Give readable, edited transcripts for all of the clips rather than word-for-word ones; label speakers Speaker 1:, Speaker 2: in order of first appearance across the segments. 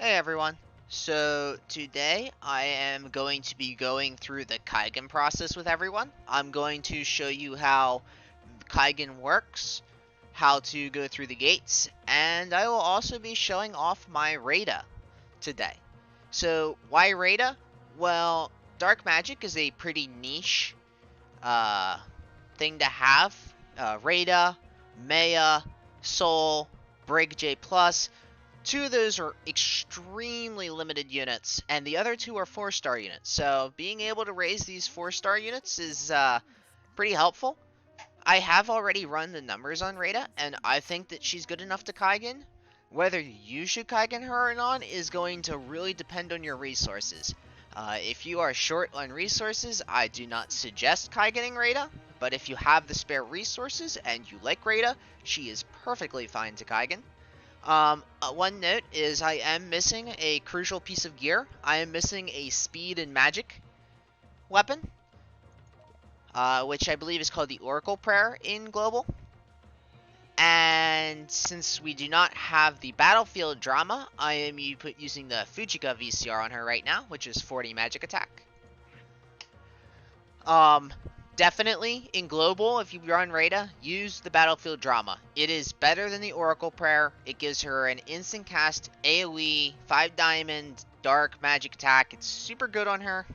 Speaker 1: Hey everyone. So today I am going to be going through the Kaigan process with everyone. I'm going to show you how Kaigan works, how to go through the gates, and I will also be showing off my Reida today. So why Reida? Well, dark magic is a pretty niche uh, thing to have. Reida, Maya, Soul, Brig J Plus. Two of those are extremely limited units, and the other two are 4-star units. So being able to raise these 4-star units is pretty helpful. I have already run the numbers on Reida, and I think that she's good enough to Kaigan. Whether you should Kaigan her or not is going to really depend on your resources. If you are short on resources, I do not suggest Kaiganing Reida, but if you have the spare resources and you like Reida, she is perfectly fine to Kaigan. One note is I am missing a crucial piece of gear. I am missing a speed and magic weapon, which I believe is called the Oracle Prayer in Global. And since we do not have the battlefield drama, I am using the Fujika VCR on her right now, which is 40 magic attack. Um, Definitely in global, if you run Reida, use the battlefield drama. It is better than the Oracle Prayer. It gives her an instant cast AoE 5 diamond dark magic attack. It's super good on her.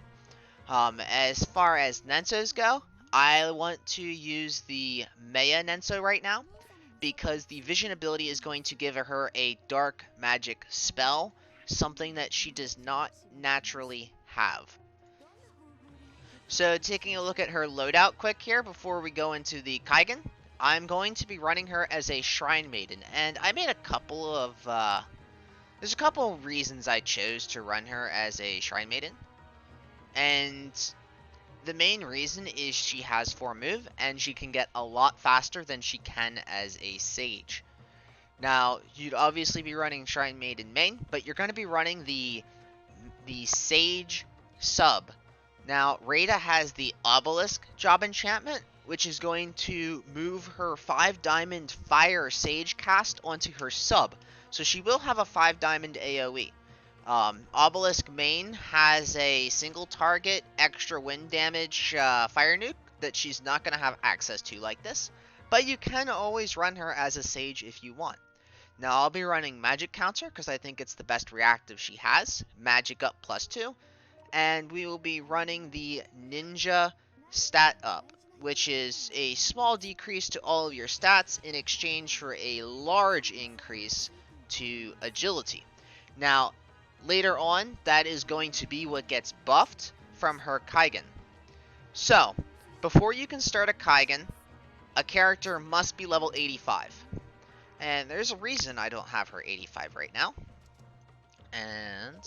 Speaker 1: As far as Nensous go, I want to use the Maya Nensou right now because the vision ability is going to give her a dark magic spell, something that she does not naturally have. So taking a look at her loadout quick here before we go into the Kaigan, I'm going to be running her as a Shrine Maiden, and I made a couple of, there's a couple of reasons I chose to run her as a Shrine Maiden, and the main reason is she has 4 move, and she can get a lot faster than she can as a Sage. Now, you'd obviously be running Shrine Maiden main, but you're going to be running the Sage sub. Now, Reida has the Obelisk job enchantment, which is going to move her 5 diamond fire sage cast onto her sub. So she will have a 5 diamond AoE. Obelisk main has a single target extra wind damage fire nuke that she's not going to have access to like this. But you can always run her as a sage if you want. Now I'll be running magic counter because I think it's the best reactive she has. Magic up +2. And we will be running the ninja stat up, which is a small decrease to all of your stats in exchange for a large increase to agility. Now, later on, that is going to be what gets buffed from her Kaigan. So, before you can start a Kaigan, a character must be level 85. And there's a reason I don't have her 85 right now. And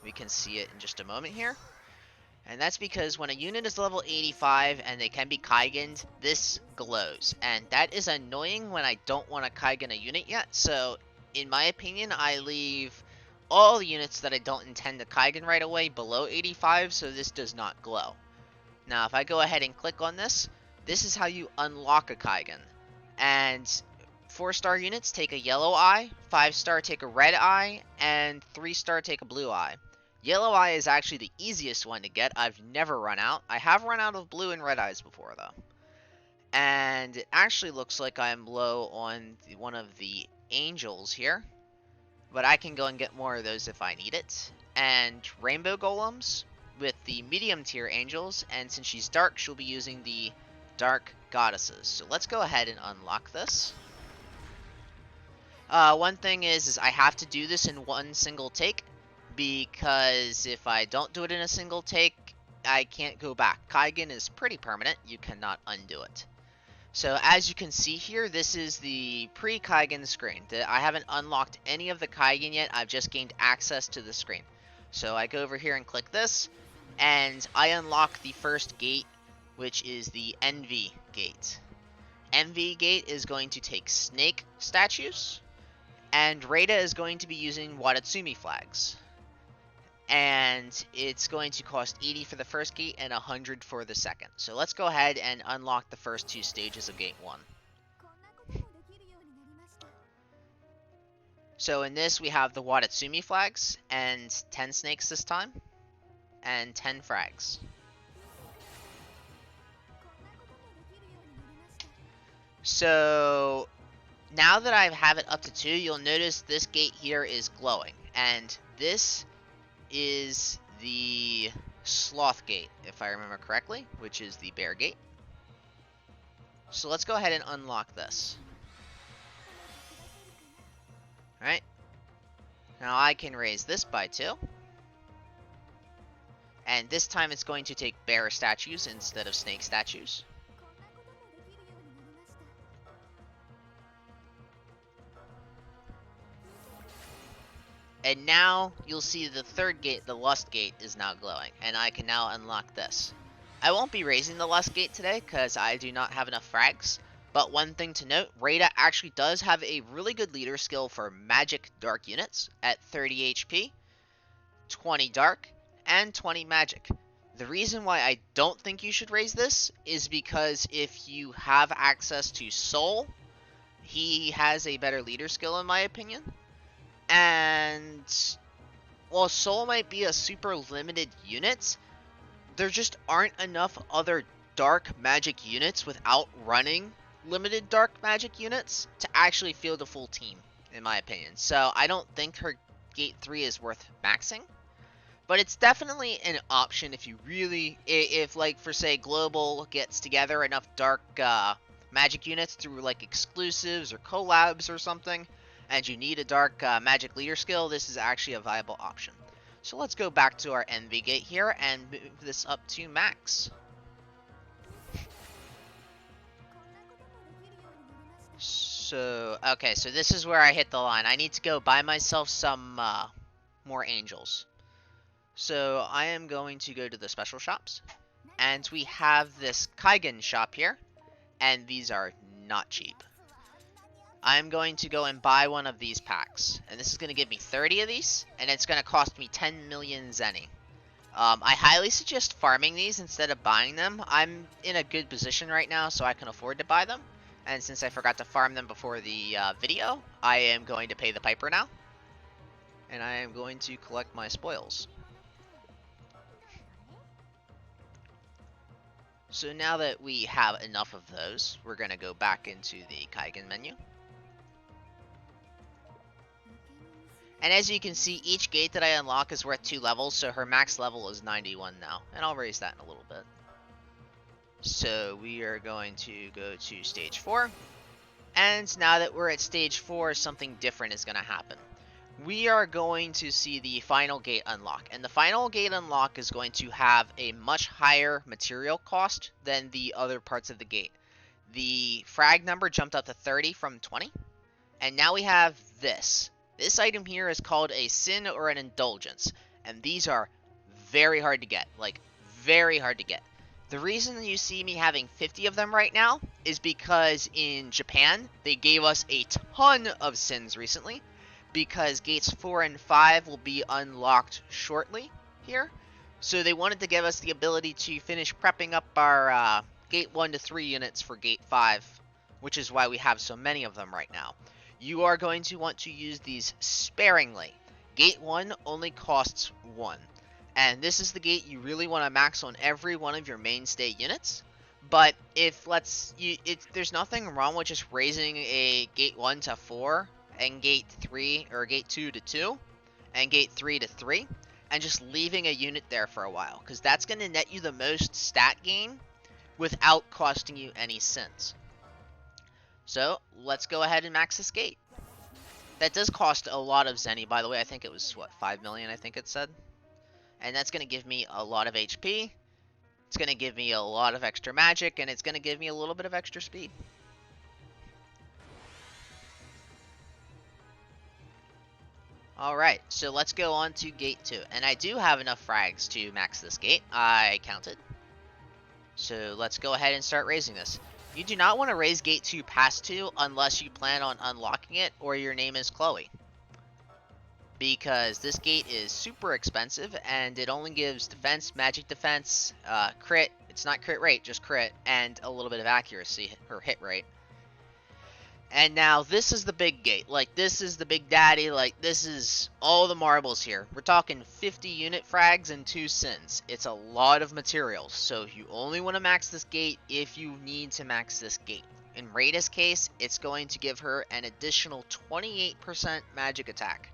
Speaker 1: we can see it in just a moment here. And that's because when a unit is level 85 and they can be Kaiganed, this glows. And that is annoying when I don't want to Kaigan a unit yet. So, in my opinion, I leave all the units that I don't intend to Kaigan right away below 85 so this does not glow. Now, if I go ahead and click on this, this is how you unlock a Kaigan. And 4-star units take a yellow eye, 5-star take a red eye, and 3-star take a blue eye. Yellow eye is actually the easiest one to get. I've never run out. I have run out of blue and red eyes before, though. And it actually looks like I'm low on one of the angels here. But I can go and get more of those if I need it. And rainbow golems with the medium tier angels. And since she's dark, she'll be using the dark goddesses. So let's go ahead and unlock this. One thing is I have to do this in one single take, because if I don't do it in a single take, I can't go back. Kaigan is pretty permanent, you cannot undo it. So as you can see here, this is the pre-Kaigan screen. I haven't unlocked any of the Kaigan yet, I've just gained access to the screen. So I go over here and click this, and I unlock the first gate, which is the Envy Gate. Envy Gate is going to take snake statues, and Reida is going to be using Watatsumi flags. And it's going to cost 80 for the first gate and 100 for the second. So let's go ahead and unlock the first 2 stages of Gate 1. So in this, we have the Watatsumi flags, and 10 snakes this time, and 10 frags. So now that I have it up to 2, you'll notice this gate here is glowing, and this is the Sloth gate, if I remember correctly, which is the bear gate. So let's go ahead and unlock this. Alright. Now I can raise this by 2. And this time it's going to take bear statues instead of snake statues. And now you'll see the third gate, the Lust gate, is now glowing. And I can now unlock this. I won't be raising the Lust gate today because I do not have enough frags. But one thing to note, Reida actually does have a really good leader skill for magic dark units at 30 HP, 20 dark, and 20 magic. The reason why I don't think you should raise this is because if you have access to Soul, he has a better leader skill in my opinion. And while Soul might be a super limited unit, there just aren't enough other dark magic units without running limited dark magic units to actually field a full team, in my opinion. So I don't think her Gate 3 is worth maxing. But it's definitely an option if you really, if like for say Global gets together enough dark magic units through like exclusives or collabs or something, and you need a dark magic leader skill, this is actually a viable option. So let's go back to our Envy Gate here and move this up to max. So, okay, so this is where I hit the line. I need to go buy myself some more angels. So I am going to go to the special shops, and we have this Kaigan shop here, and these are not cheap. I'm going to go and buy one of these packs, and this is going to give me 30 of these, and it's going to cost me 10 million zenny. I highly suggest farming these instead of buying them. I'm in a good position right now, so I can afford to buy them, and since I forgot to farm them before the video, I am going to pay the piper now, and I am going to collect my spoils. So now that we have enough of those, we're going to go back into the Kaigan menu. And as you can see, each gate that I unlock is worth 2 levels, so her max level is 91 now. And I'll raise that in a little bit. So we are going to go to stage 4. And now that we're at stage 4, something different is going to happen. We are going to see the final gate unlock. And the final gate unlock is going to have a much higher material cost than the other parts of the gate. The frag number jumped up to 30 from 20. And now we have this. This item here is called a sin or an indulgence, and these are very hard to get, like very hard to get. The reason you see me having 50 of them right now is because in Japan, they gave us a ton of sins recently, because gates 4 and 5 will be unlocked shortly here. So they wanted to give us the ability to finish prepping up our gate 1 to 3 units for gate 5, which is why we have so many of them right now. You are going to want to use these sparingly. Gate 1 only costs 1. And this is the gate you really want to max on every one of your mainstay units. But if there's nothing wrong with just raising a gate 1 to 4 and gate 3 or gate 2 to 2 and gate 3 to 3 and just leaving a unit there for a while, because that's going to net you the most stat gain without costing you any sins. So, let's go ahead and max this gate. That does cost a lot of zenny, by the way. I think it was, what, 5 million, I think it said? And that's going to give me a lot of HP. It's going to give me a lot of extra magic, and it's going to give me a little bit of extra speed. Alright, so let's go on to gate 2. And I do have enough frags to max this gate. I counted. So, let's go ahead and start raising this. You do not want to raise gate 2 past 2 unless you plan on unlocking it or your name is Chloe. Because this gate is super expensive and it only gives defense, magic defense, crit, it's not crit rate, just crit, and a little bit of accuracy or hit rate. And now this is the big gate. Like, this is the big daddy. Like, this is all the marbles here. We're talking 50 unit frags and 2 sins. It's a lot of materials. So you only want to max this gate if you need to max this gate. In Reida's case, it's going to give her an additional 28% magic attack.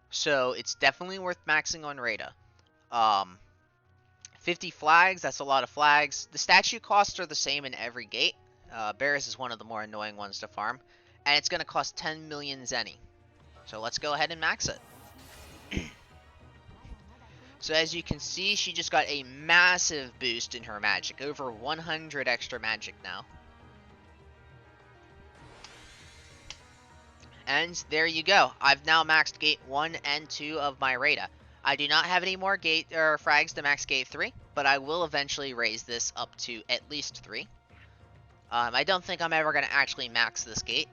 Speaker 1: So it's definitely worth maxing on Reida. 50 flags, that's a lot of flags. The statue costs are the same in every gate. Bears is one of the more annoying ones to farm. And it's going to cost 10 million zenny. So let's go ahead and max it. So as you can see, she just got a massive boost in her magic. Over 100 extra magic now. And there you go. I've now maxed gate 1 and 2 of my Reida. I do not have any more gate or frags to max gate 3, but I will eventually raise this up to at least 3. I don't think I'm ever going to actually max this gate,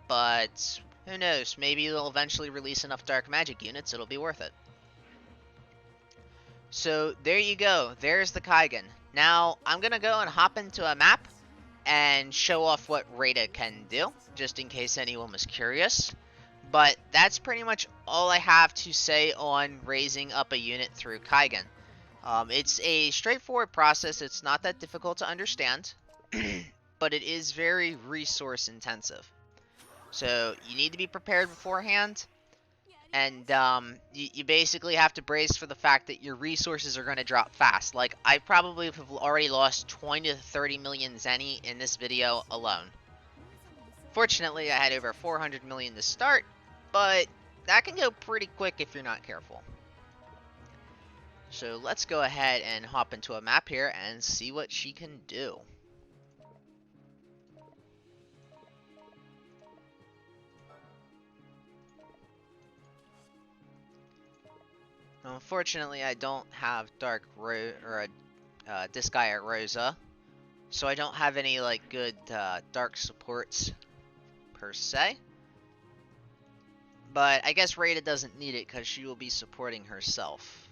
Speaker 1: but who knows, maybe they'll eventually release enough dark magic units, it'll be worth it. So there you go, there's the Kaigan. Now I'm going to go and hop into a map and show off what Reida can do, just in case anyone was curious. But that's pretty much all I have to say on raising up a unit through Kaigan. It's a straightforward process, it's not that difficult to understand. But it is very resource intensive. So you need to be prepared beforehand. And you basically have to brace for the fact that your resources are going to drop fast. Like, I probably have already lost 20 to 30 million zenny in this video alone. Fortunately, I had over 400 million to start. But that can go pretty quick if you're not careful. So let's go ahead and hop into a map here and see what she can do. Unfortunately, I don't have Disgaea Rosa, so I don't have any like good dark supports per se. But I guess Reida doesn't need it because she will be supporting herself.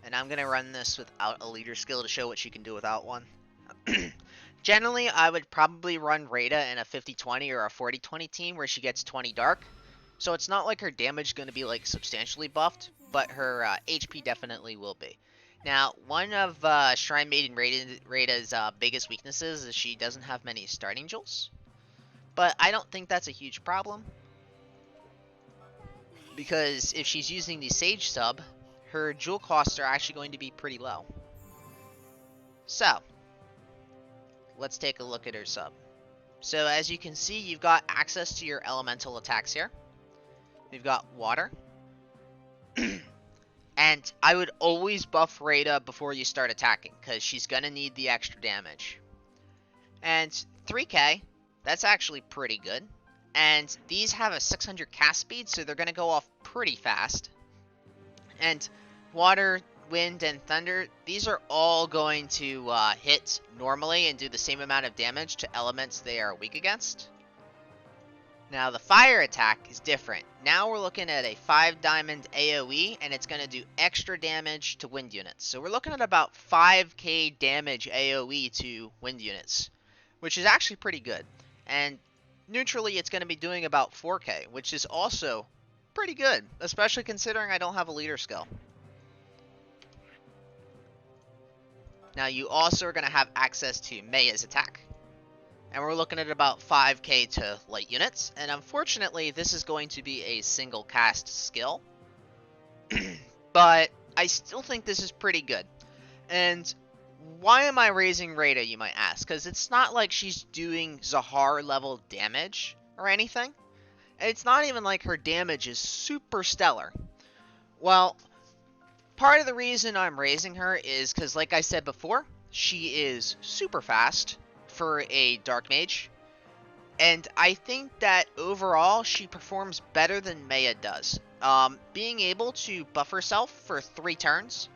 Speaker 1: And I'm gonna run this without a leader skill to show what she can do without one. Generally, I would probably run Reida in a 50-20 or a 40-20 team where she gets 20 dark. So it's not like her damage is going to be like substantially buffed, but her HP definitely will be. Now, one of Shrine Maiden Reida's biggest weaknesses is she doesn't have many starting jewels. But I don't think that's a huge problem. Because if she's using the Sage sub, her jewel costs are actually going to be pretty low. So, let's take a look at her sub. So as you can see, you've got access to your elemental attacks here. We've got water. And I would always buff Reida before you start attacking, because she's going to need the extra damage. And 3k, that's actually pretty good. And these have a 600 cast speed, so they're going to go off pretty fast. And water, wind, and thunder, these are all going to hit normally and do the same amount of damage to elements they are weak against. Now the fire attack is different. Now we're looking at a 5 diamond AoE, and it's going to do extra damage to wind units. So we're looking at about 5k damage AoE to wind units, which is actually pretty good. And neutrally it's going to be doing about 4k, which is also pretty good, especially considering I don't have a leader skill. Now you also are going to have access to Maya's attack. And we're looking at about 5k to light units. And unfortunately, this is going to be a single cast skill. But I still think this is pretty good. And why am I raising Reida, you might ask? Because it's not like she's doing Zahar level damage or anything. And it's not even like her damage is super stellar. Well, part of the reason I'm raising her is because, like I said before, she is super fast for a dark mage, and I think that overall she performs better than Maya does. Being able to buff herself for 3 turns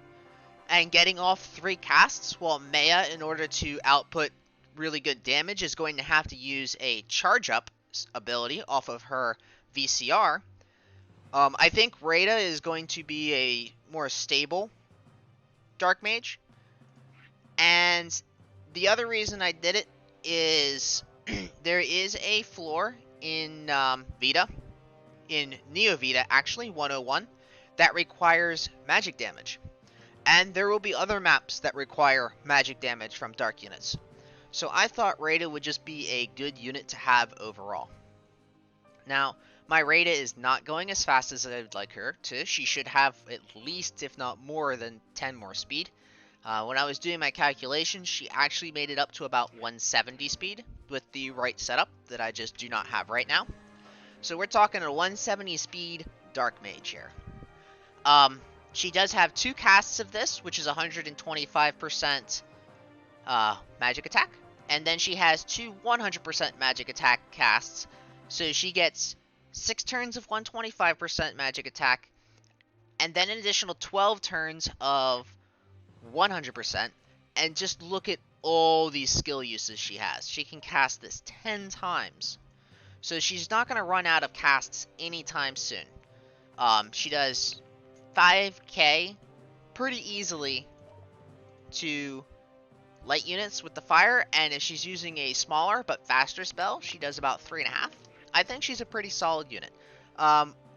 Speaker 1: and getting off 3 casts, while Maya, in order to output really good damage, is going to have to use a charge up ability off of her VCR. I think Reida is going to be a more stable dark mage, and the other reason I did it is there is a floor in Vita, in Neo Vita, actually 101, that requires magic damage. And there will be other maps that require magic damage from dark units. So I thought Reida would just be a good unit to have overall. Now, my Reida is not going as fast as I would like her to. She should have at least, if not more than 10 more speed. When I was doing my calculations, she actually made it up to about 170 speed with the right setup that I just do not have right now. So we're talking a 170 speed Dark Mage here. She does have 2 casts of this, which is 125% magic attack. And then she has 2 100% magic attack casts. So she gets 6 turns of 125% magic attack, and then an additional 12 turns of 100%. And just look at all these skill uses she has. She can cast this 10 times. So she's not going to run out of casts anytime soon. She does 5k pretty easily to light units with the fire, and if she's using a smaller but faster spell, she does about 3.5. I think she's a pretty solid unit.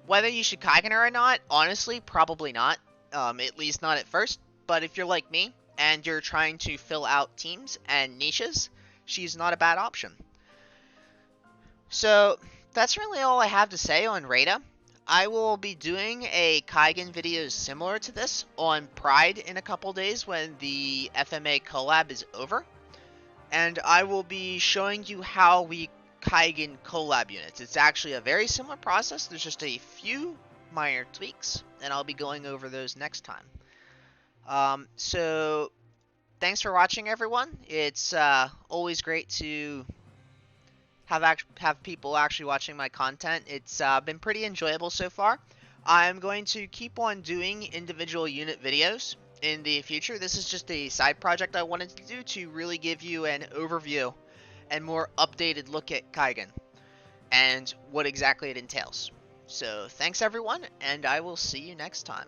Speaker 1: Whether you should Kaigan her or not, honestly, probably not. At least not at first. But if you're like me, and you're trying to fill out teams and niches, she's not a bad option. So, that's really all I have to say on Reida. I will be doing a Kaigan video similar to this on Pride in a couple days when the FMA collab is over. And I will be showing you how we Kaigan collab units. It's actually a very similar process. There's just a few minor tweaks, and I'll be going over those next time. So thanks for watching, everyone. It's always great to have people actually watching my content. It's been pretty enjoyable so far. I'm going to keep on doing individual unit videos in the future. This is just a side project I wanted to do to really give you an overview and more updated look at Kaigan and what exactly it entails. So thanks everyone, and I will see you next time.